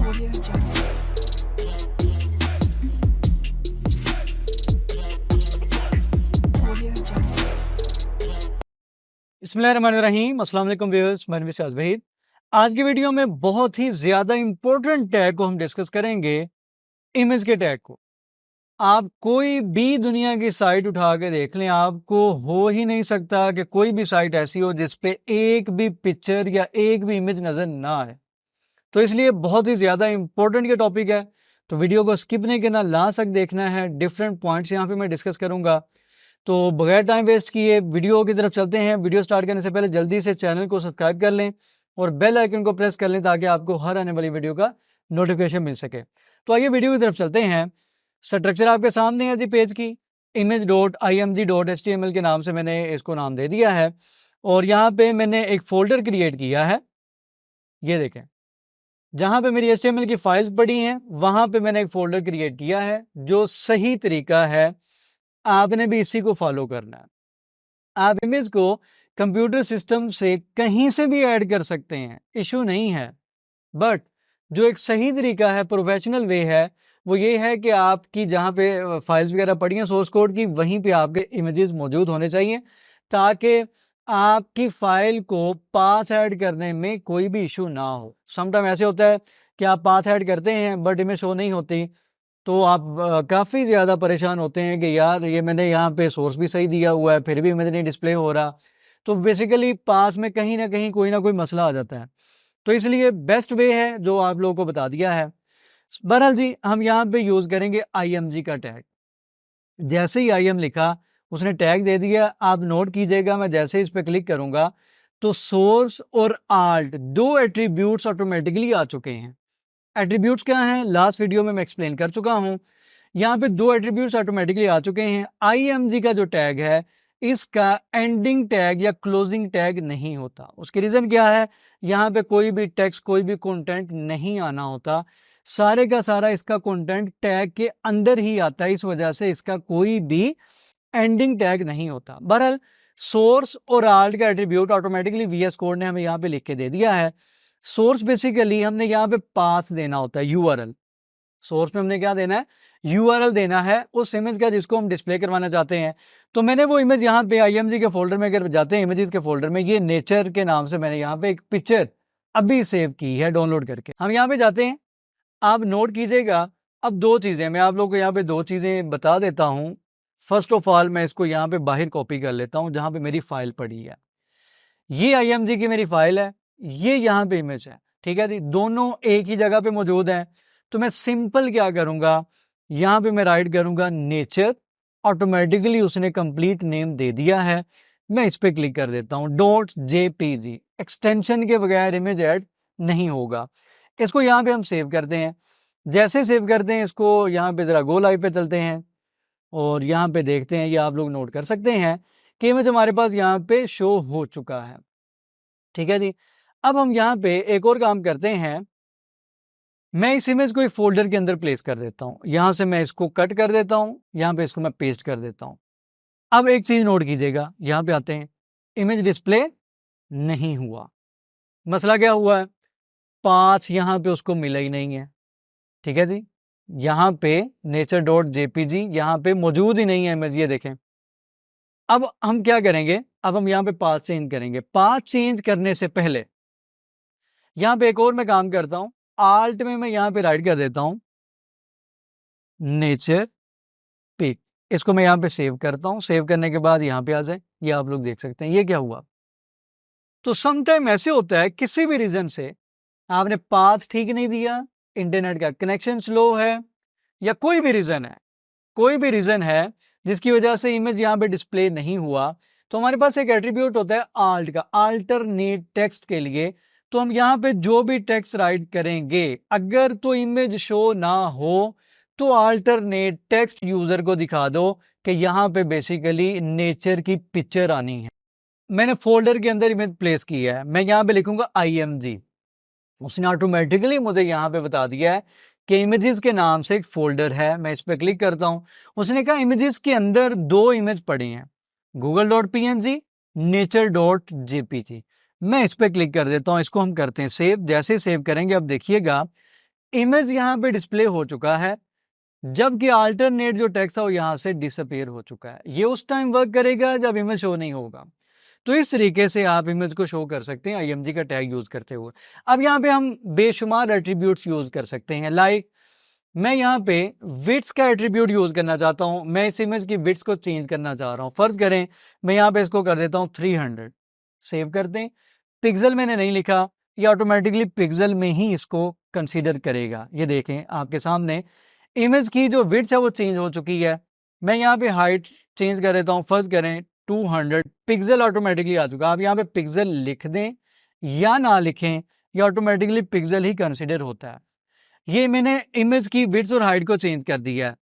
Audio Jungle. Audio Jungle. बिस्मिल्लाहिर्रहमानिर्रहीम। अस्सलाम वालेकुम व्यूअर्स, मैं शाज वहीद। आज की वीडियो में बहुत ही ज़्यादा इंपॉर्टेंट टैग को हम डिस्कस करेंगे, इमेज के टैग को। आप कोई भी दुनिया की साइट उठा के देख लें, आपको हो ही नहीं सकता कि कोई भी साइट ऐसी हो जिस पे एक भी पिक्चर या एक भी इमेज नज़र ना आए। तो इसलिए बहुत ही ज़्यादा इंपॉर्टेंट ये टॉपिक है, तो वीडियो को स्किप नहीं करना, लास्ट तक देखना है। डिफरेंट पॉइंट्स यहाँ पे मैं डिस्कस करूँगा। तो बगैर टाइम वेस्ट किए वीडियो की तरफ चलते हैं। वीडियो स्टार्ट करने से पहले जल्दी से चैनल को सब्सक्राइब कर लें और बेल आइकन को प्रेस कर लें ताकि आपको हर आने वाली वीडियो का नोटिफिकेशन मिल सके। तो आइए वीडियो की तरफ चलते हैं। स्ट्रक्चर आपके सामने है जी पेज की। image.img.html के नाम से मैंने इसको नाम दे दिया है और यहाँ पे मैंने एक फोल्डर क्रिएट किया है। ये देखें, जहाँ पे मेरी HTML की फाइल्स पड़ी हैं वहाँ पे मैंने एक फोल्डर क्रिएट किया है। जो सही तरीका है, आपने भी इसी को फॉलो करना है। आप इमेज को कंप्यूटर सिस्टम से कहीं से भी ऐड कर सकते हैं, इशू नहीं है। बट जो एक सही तरीका है, प्रोफेशनल वे है, वो ये है कि आपकी जहाँ पे फाइल्स वगैरह पड़ी हैं सोर्स कोड की, वहीं पे आपके इमेजेस मौजूद होने चाहिए ताकि आपकी फाइल को पाथ ऐड करने में कोई भी इशू ना हो। समटाइम ऐसे होता है कि आप पाथ ऐड करते हैं बट इमेज शो नहीं होती, तो आप काफ़ी ज़्यादा परेशान होते हैं कि यार ये मैंने यहाँ पे सोर्स भी सही दिया हुआ है फिर भी इमेज नहीं डिस्प्ले हो रहा। तो बेसिकली पास में कहीं ना कहीं कोई ना कोई मसला आ जाता है। तो इसलिए बेस्ट वे है जो आप लोगों को बता दिया है। बहरहाल जी, हम यहाँ पे यूज़ करेंगे IMG का टैग। जैसे ही IM लिखा, उसने टैग दे दिया। आप नोट कीजिएगा, मैं जैसे इस पर क्लिक करूँगा तो सोर्स और आल्ट दो एट्रीब्यूट्स ऑटोमेटिकली आ चुके हैं। एट्रीब्यूट्स क्या हैं, लास्ट वीडियो में मैं एक्सप्लेन कर चुका हूं। यहाँ पे दो एट्रीब्यूट्स ऑटोमेटिकली आ चुके हैं। IMG का जो टैग है, इसका एंडिंग टैग या क्लोजिंग टैग नहीं होता। उसकी रीज़न क्या है, यहाँ पे कोई भी टेक्स्ट, कोई भी कंटेंट नहीं आना होता। सारे का सारा इसका कंटेंट टैग के अंदर ही आता है, इस वजह से इसका कोई भी एंडिंग टैग नहीं होता। बहरहाल सोर्स और आल्ट का एट्रीब्यूट ऑटोमेटिकली VS कोड ने हमें यहाँ पे लिख के दे दिया है। सोर्स बेसिकली हमने यहाँ पे पाथ देना होता है, URL। सोर्स में हमने क्या देना है, URL देना है उस इमेज का जिसको हम डिस्प्ले करवाना चाहते हैं। तो मैंने वो इमेज यहाँ पे IMG के फोल्डर में, अगर जाते हैं इमेजेस के फोल्डर में, ये नेचर के नाम से मैंने यहाँ पे एक पिक्चर अभी सेव की है डाउनलोड करके। हम यहाँ पे जाते हैं, आप नोट कीजिएगा। अब दो चीज़ें मैं आप लोग को यहाँ पे दो चीज़ें बता देता हूँ। फर्स्ट ऑफ ऑल मैं इसको यहाँ पे बाहर कॉपी कर लेता हूँ जहाँ पे मेरी फाइल पड़ी है। ये IMG की मेरी फाइल है, ये यहाँ पे इमेज है, ठीक है जी। दोनों एक ही जगह पे मौजूद हैं। तो मैं सिंपल क्या करूँगा, यहाँ पे मैं राइट करूँगा नेचर, ऑटोमेटिकली उसने कंप्लीट नेम दे दिया है। मैं इस पर क्लिक कर देता हूँ .jpg। एक्सटेंशन के बगैर इमेज ऐड नहीं होगा। इसको यहाँ पे हम सेव करते हैं। जैसे सेव करते हैं इसको, यहाँ पे ज़रा गो लाइव पे चलते हैं और यहाँ पे देखते हैं, ये आप लोग नोट कर सकते हैं कि इमेज हमारे पास यहाँ पे शो हो चुका है, ठीक है जी। अब हम यहाँ पे एक और काम करते हैं, मैं इस इमेज को एक फोल्डर के अंदर प्लेस कर देता हूँ। यहाँ से मैं इसको कट कर देता हूँ, यहाँ पे इसको मैं पेस्ट कर देता हूँ। अब एक चीज़ नोट कीजिएगा, यहाँ पे आते हैं, इमेज डिस्प्ले नहीं हुआ। मसला क्या हुआ है, पाथ यहाँ पे उसको मिला ही नहीं है, ठीक है जी। यहाँ पे nature.jpg यहाँ पे मौजूद ही नहीं है इमेज, ये देखें। अब हम क्या करेंगे, अब हम यहाँ पे पाथ चेंज करेंगे। पाथ चेंज करने से पहले यहाँ पे एक और मैं काम करता हूँ, आल्ट में मैं यहाँ पे राइट कर देता हूँ नेचर पिक। इसको मैं यहाँ पे सेव करता हूँ। सेव करने के बाद यहाँ पे आ जाए, ये आप लोग देख सकते हैं ये क्या हुआ। तो समटाइम ऐसे होता है, किसी भी रीजन से आपने पाथ ठीक नहीं दिया, इंटरनेट का कनेक्शन स्लो है, या कोई भी रीजन है, कोई भी रीजन है जिसकी वजह से इमेज यहाँ पे डिस्प्ले नहीं हुआ, तो हमारे पास एक एट्रीब्यूट होता है आल्ट का, अल्टरनेट टेक्स्ट के लिए। तो हम यहाँ पे जो भी टेक्स्ट राइट करेंगे, अगर तो इमेज शो ना हो तो अल्टरनेट टेक्स्ट यूजर को दिखा दो कि यहाँ पे बेसिकली नेचर की पिक्चर आनी है। मैंने फोल्डर के अंदर इमेज प्लेस किया है, मैं यहाँ पे लिखूंगा IMG। उसने ऑटोमेटिकली मुझे यहाँ पे बता दिया है कि इमेजेस के नाम से एक फोल्डर है। मैं इस पर क्लिक करता हूँ, उसने कहा इमेजेस के अंदर दो इमेज पड़ी हैं, google.png, nature.jpg। मैं इस पर क्लिक कर देता हूँ, इसको हम करते हैं सेव। जैसे सेव करेंगे अब देखिएगा इमेज यहाँ पे डिस्प्ले हो चुका है, जबकि अल्टरनेट जो टेक्स्ट है वो यहाँ से डिसअपीयर हो चुका है। ये उस टाइम वर्क करेगा जब इमेज शो नहीं होगा। तो इस तरीके से आप इमेज को शो कर सकते हैं IMG का टैग यूज करते हुए। अब यहाँ पे हम बेशुमार एट्रीब्यूट्स यूज कर सकते हैं। लाइक मैं यहाँ पे विड्थ का एट्रीब्यूट यूज करना चाहता हूँ, मैं इस इमेज की विड्थ को चेंज करना चाह रहा हूँ। फर्ज करें मैं यहाँ पे इसको कर देता हूँ 300, सेव करते हैं। पिक्सल मैंने नहीं लिखा, ये ऑटोमेटिकली पिक्सल में ही इसको कंसीडर करेगा। ये देखें आपके सामने इमेज की जो विड्थ है वो चेंज हो चुकी है। मैं यहाँ पे हाइट चेंज कर देता हूँ, फर्ज करें 200, पिक्सल ऑटोमेटिकली आ चुका। आप यहाँ पे पिक्सल लिख दें या ना लिखें, ये ऑटोमेटिकली पिक्सल ही कंसीडर होता है। ये मैंने इमेज की विड्थ और हाइट को चेंज कर दिया है।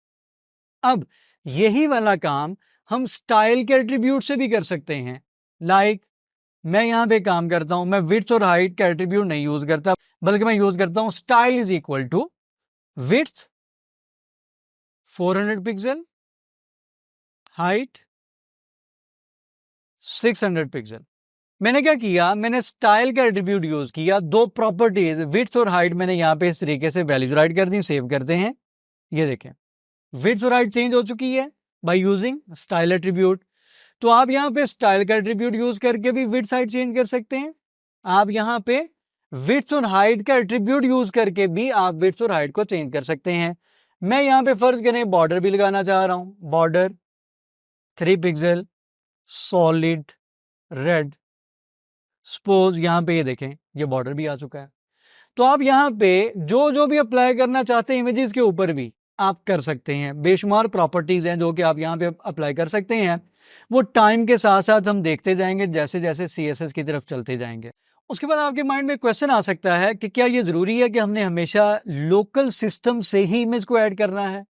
अब यही वाला काम हम स्टाइल के एट्रीब्यूट से भी कर सकते हैं। लाइक मैं यहाँ पे काम करता हूँ, मैं विड्थ और हाइट का एट्रीब्यूट नहीं यूज करता, बल्कि मैं यूज करता हूँ style is equal to width 400 pixel, height 600 pixel. मैंने क्या किया, मैंने स्टाइल का एट्रीब्यूट यूज किया। दो प्रॉपर्टीज विड्थ और हाइट मैंने यहाँ पे इस तरीके से वैल्यूज राइट कर दी। सेव करते हैं, ये देखें विड्थ और हाइट चेंज हो चुकी है बाय यूजिंग स्टाइल एट्रीब्यूट। तो आप यहाँ पे स्टाइल का एट्रीब्यूट यूज करके भी विड्थ हाइट चेंज कर सकते हैं। आप यहाँ पे विड्थ और हाइट का एट्रीब्यूट यूज करके भी आप विड्थ और हाइट को चेंज कर सकते हैं। मैं यहाँ पे फर्ज करें बॉर्डर भी लगाना चाह रहा हूँ, border 3 pixel solid red. Suppose यहाँ पे ये देखें ये बॉर्डर भी आ चुका है। तो आप यहाँ पे जो भी अप्लाई करना चाहते हैं इमेजेस के ऊपर भी आप कर सकते हैं। बेशुमार प्रॉपर्टीज हैं जो कि आप यहाँ पे अप्लाई कर सकते हैं। वो टाइम के साथ साथ हम देखते जाएंगे जैसे जैसे CSS की तरफ चलते जाएंगे। उसके बाद आपके माइंड में क्वेश्चन आ सकता है कि क्या ये जरूरी है कि हमने हमेशा लोकल सिस्टम से ही इमेज को ऐड करना है?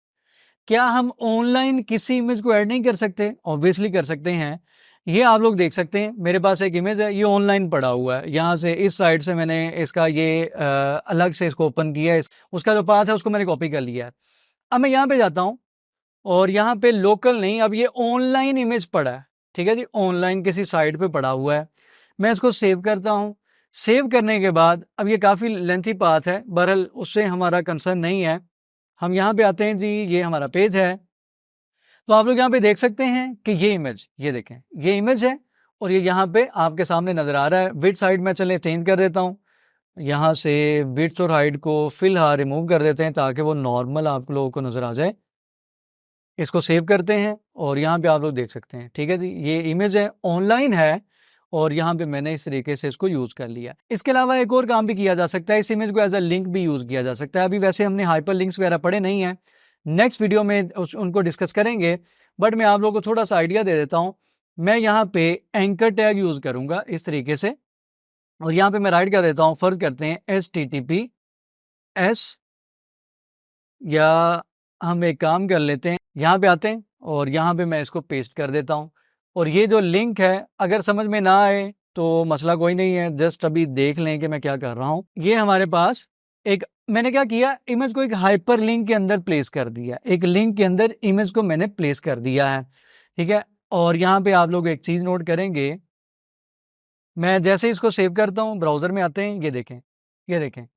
क्या हम ऑनलाइन किसी इमेज को ऐड नहीं कर सकते? ऑब्वियसली कर सकते हैं। ये आप लोग देख सकते हैं, मेरे पास एक इमेज है, ये ऑनलाइन पड़ा हुआ है। यहाँ से इस साइड से मैंने इसका ये अलग से इसको ओपन किया है, उसका जो पाथ है उसको मैंने कॉपी कर लिया है। अब मैं यहाँ पे जाता हूँ और यहाँ पे लोकल नहीं, अब ये ऑनलाइन इमेज पड़ा है, ठीक है जी, ऑनलाइन किसी साइट पे पड़ा हुआ है। मैं इसको सेव करता हूँ। सेव करने के बाद अब ये काफ़ी लेंथी पाथ है, बहरहाल उससे हमारा कंसर्न नहीं है। हम यहाँ पे आते हैं जी, ये हमारा पेज है। तो आप लोग यहाँ पे देख सकते हैं कि ये इमेज, ये देखें ये इमेज है और ये यहाँ पे आपके सामने नज़र आ रहा है। विड्थ साइड में चले चेंज कर देता हूँ, यहाँ से विड्थ और हाइट को फिलहाल रिमूव कर देते हैं ताकि वो नॉर्मल आप लोगों को नज़र आ जाए। इसको सेव करते हैं और यहाँ पे आप लोग देख सकते हैं, ठीक है जी, ये इमेज है, ऑनलाइन है और यहाँ पे मैंने इस तरीके से इसको यूज़ कर लिया। इसके अलावा एक और काम भी किया जा सकता है, इस इमेज को एज अ लिंक भी यूज़ किया जा सकता है। अभी वैसे हमने हाइपर लिंक्स वगैरह पढ़े नहीं हैं, नेक्स्ट वीडियो में उनको डिस्कस करेंगे, बट मैं आप लोगों को थोड़ा सा आइडिया दे देता हूँ। मैं यहाँ पे एंकर टैग यूज़ करूँगा इस तरीके से और यहाँ पे मैं राइट कर देता हूँ, फर्ज करते हैं HTTPS, या हम एक काम कर लेते हैं, यहाँ पे आते हैं और यहाँ पे मैं इसको पेस्ट कर देता हूँ। और ये जो लिंक है अगर समझ में ना आए तो मसला कोई नहीं है, जस्ट अभी देख लें कि मैं क्या कर रहा हूँ। ये हमारे पास एक, मैंने क्या किया, इमेज को एक हाइपर लिंक के अंदर प्लेस कर दिया, एक लिंक के अंदर इमेज को मैंने प्लेस कर दिया है, ठीक है। और यहाँ पे आप लोग एक चीज़ नोट करेंगे, मैं जैसे इसको सेव करता हूँ, ब्राउज़र में आते हैं, ये देखें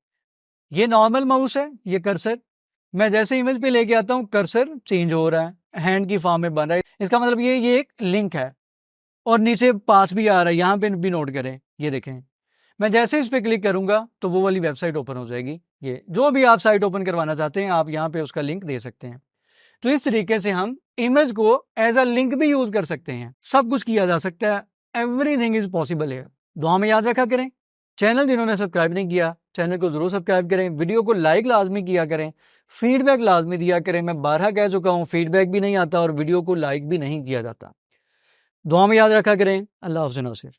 ये नॉर्मल माउस है, ये कर्सर, मैं जैसे इमेज पे लेके आता हूँ कर्सर चेंज हो रहा है, हैंड की फॉर्म में बन रहा है। इसका मतलब ये एक लिंक है और नीचे पास भी आ रहा है, यहाँ पे भी नोट करें, ये देखें मैं जैसे इस पे क्लिक करूंगा तो वो वाली वेबसाइट ओपन हो जाएगी। ये जो भी आप साइट ओपन करवाना चाहते हैं आप यहाँ पे उसका लिंक दे सकते हैं। तो इस तरीके से हम इमेज को एज अ लिंक भी यूज कर सकते हैं, सब कुछ किया जा सकता है, एवरीथिंग इज पॉसिबल है। दुआ में याद रखा करें, चैनल जिन्होंने सब्सक्राइब नहीं किया चैनल को जरूर सब्सक्राइब करें, वीडियो को लाइक लाजमी किया करें, फीडबैक लाजमी दिया करें। मैं 12 कह चुका हूँ, फीडबैक भी नहीं आता और वीडियो को लाइक भी नहीं किया जाता। दुआ में याद रखा करें। अल्लाह हाफ़िज़ नासिर।